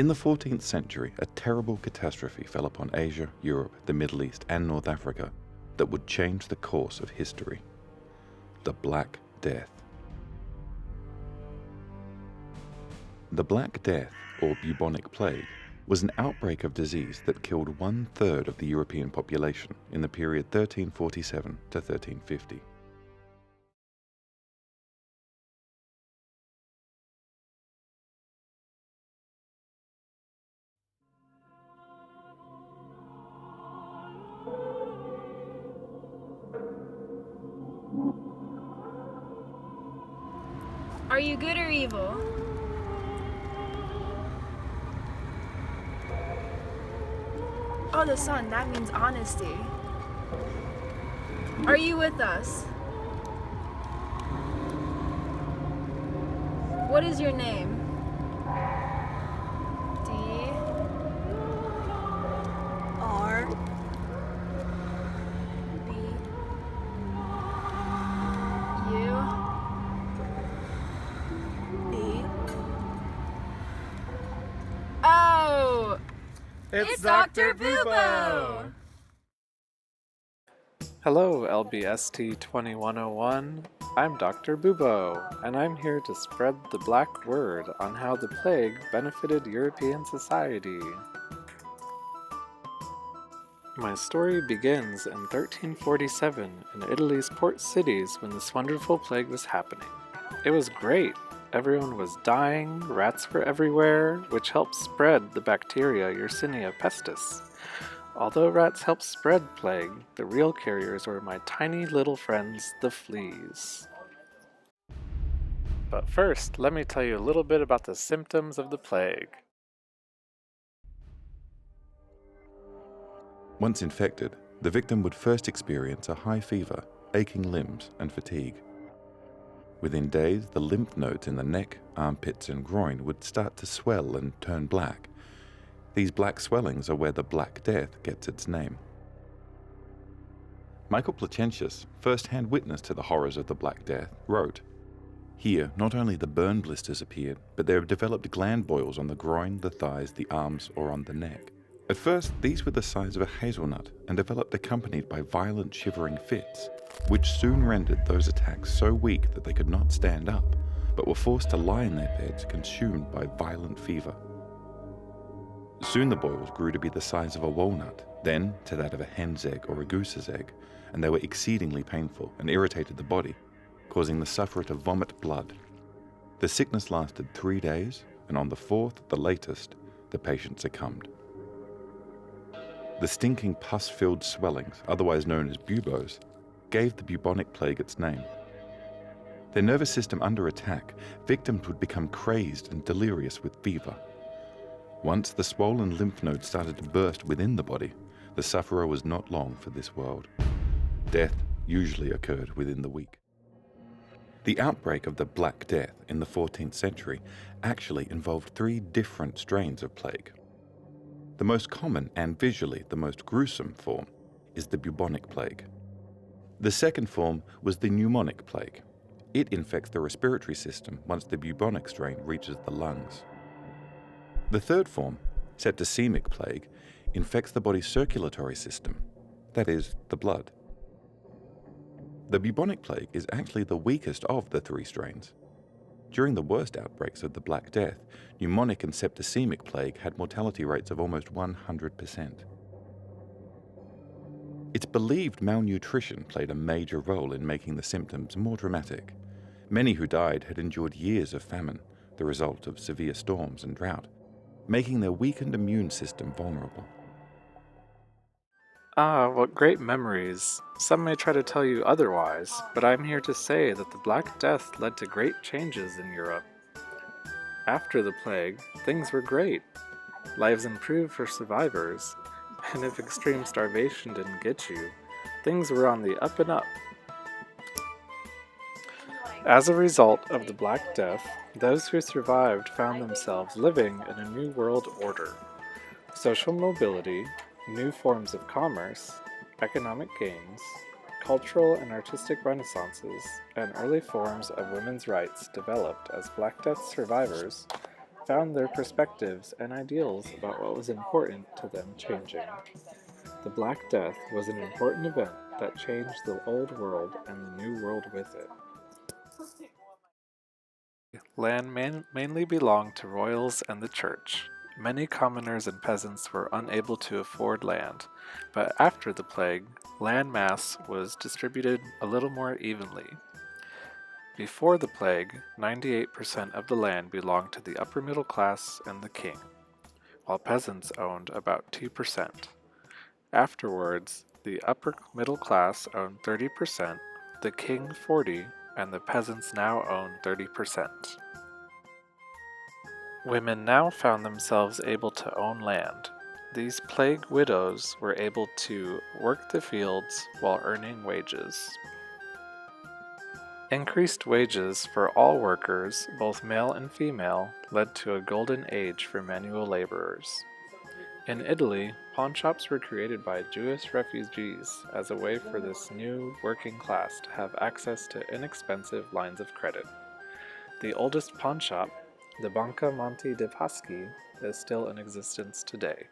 In the 14th century, a terrible catastrophe fell upon Asia, Europe, the Middle East, and North Africa that would change the course of history. The Black Death. The Black Death, or bubonic plague, was an outbreak of disease that killed 1/3 of the European population in the period 1347 to 1350. Are you good or evil? Oh, the sun, that means honesty. Are you with us? What is your name? D R B U B. Oh! It's Dr. Bubo! Hello, LBST 2101. I'm Dr. Bubo, and I'm here to spread the black word on how the plague benefited European society. My story begins in 1347 in Italy's port cities when this wonderful plague was happening. It was great. Everyone was dying, rats were everywhere, which helped spread the bacteria Yersinia pestis. Although rats help spread plague, the real carriers were my tiny little friends, the fleas. But first, let me tell you a little bit about the symptoms of the plague. Once infected, the victim would first experience a high fever, aching limbs, and fatigue. Within days, the lymph nodes in the neck, armpits, and groin would start to swell and turn black. These black swellings are where the Black Death gets its name. Michael Placentius, first-hand witness to the horrors of the Black Death, wrote, "Here, not only the burn blisters appeared, but there developed gland boils on the groin, the thighs, the arms, or on the neck. At first, these were the size of a hazelnut and developed accompanied by violent shivering fits, which soon rendered those attacks so weak that they could not stand up, but were forced to lie in their beds consumed by violent fever. Soon the boils grew to be the size of a walnut, then to that of a hen's egg or a goose's egg, and they were exceedingly painful and irritated the body, causing the sufferer to vomit blood. The sickness lasted 3 days, and on the 4th, the latest, the patient succumbed. The stinking pus-filled swellings, otherwise known as buboes, gave the bubonic plague its name. Their nervous system under attack, victims would become crazed and delirious with fever. Once the swollen lymph nodes started to burst within the body, the sufferer was not long for this world. Death usually occurred within the week. The outbreak of the Black Death in the 14th century actually involved 3 different strains of plague. The most common and visually the most gruesome form is the bubonic plague. The second form was the pneumonic plague. It infects the respiratory system once the bubonic strain reaches the lungs. The third form, septicemic plague, infects the body's circulatory system, that is, the blood. The bubonic plague is actually the weakest of the 3 strains. During the worst outbreaks of the Black Death, pneumonic and septicemic plague had mortality rates of almost 100%. It's believed malnutrition played a major role in making the symptoms more dramatic. Many who died had endured years of famine, the result of severe storms and drought, making their weakened immune system vulnerable. Ah, what great memories. Some may try to tell you otherwise, but I'm here to say that the Black Death led to great changes in Europe. After the plague, things were great. Lives improved for survivors, and if extreme starvation didn't get you, things were on the up and up. As a result of the Black Death, those who survived found themselves living in a new world order. Social mobility, new forms of commerce, economic gains, cultural and artistic renaissances, and early forms of women's rights developed as Black Death survivors found their perspectives and ideals about what was important to them changing. The Black Death was an important event that changed the old world and the new world with it. Land mainly belonged to royals and the church. Many commoners and peasants were unable to afford land, but after the plague, land mass was distributed a little more evenly. Before the plague, 98% of the land belonged to the upper middle class and the king, while peasants owned about 2%. Afterwards, the upper middle class owned 30%, the king 40%, and the peasants now own 30%. Women now found themselves able to own land. These plague widows were able to work the fields while earning wages. Increased wages for all workers, both male and female, led to a golden age for manual laborers. In Italy, pawnshops were created by Jewish refugees as a way for this new working class to have access to inexpensive lines of credit. The oldest pawnshop, the Banca Monte dei Paschi, is still in existence today.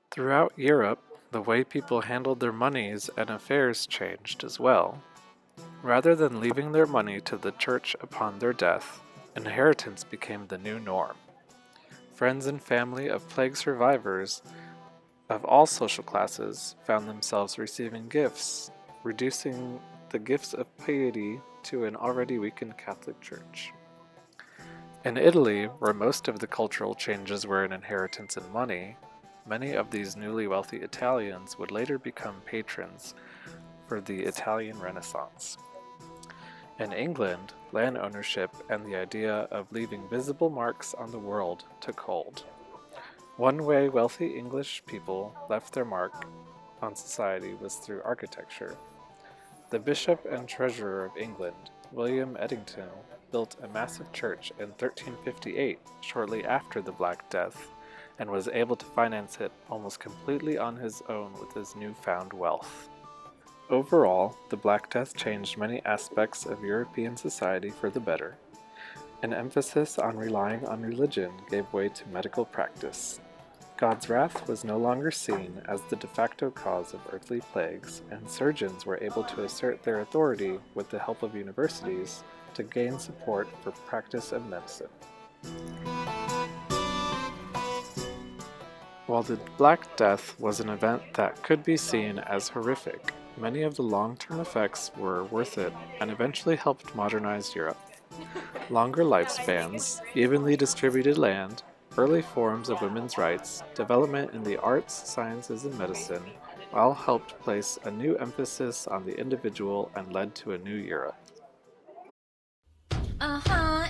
Throughout Europe, the way people handled their monies and affairs changed as well. Rather than leaving their money to the church upon their death, inheritance became the new norm. Friends and family of plague survivors of all social classes found themselves receiving gifts, reducing the gifts of piety to an already weakened Catholic Church. In Italy, where most of the cultural changes were in inheritance and money, many of these newly wealthy Italians would later become patrons for the Italian Renaissance. In England, land ownership and the idea of leaving visible marks on the world took hold. One way wealthy English people left their mark on society was through architecture. The Bishop and Treasurer of England, William Eddington, built a massive church in 1358, shortly after the Black Death, and was able to finance it almost completely on his own with his newfound wealth. Overall, the Black Death changed many aspects of European society for the better. An emphasis on relying on religion gave way to medical practice. God's wrath was no longer seen as the de facto cause of earthly plagues, and surgeons were able to assert their authority with the help of universities to gain support for practice of medicine. While the Black Death was an event that could be seen as horrific, many of the long-term effects were worth it and eventually helped modernize Europe. Longer lifespans, evenly distributed land, early forms of women's rights, development in the arts, sciences, and medicine all helped place a new emphasis on the individual and led to a new Europe.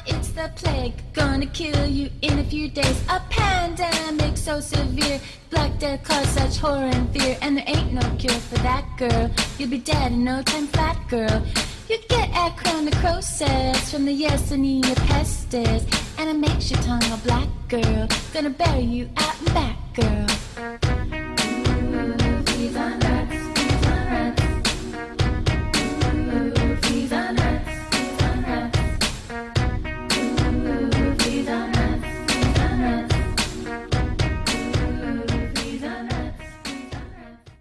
It's the plague, gonna kill you in a few days. A pandemic so severe, Black Death caused such horror and fear. And there ain't no cure for that, girl. You'll be dead in no time flat, girl. You get acronecrosis from the Yersinia pestis, and it makes your tongue a black, girl. Gonna bury you out and back, girl. Ooh, he's under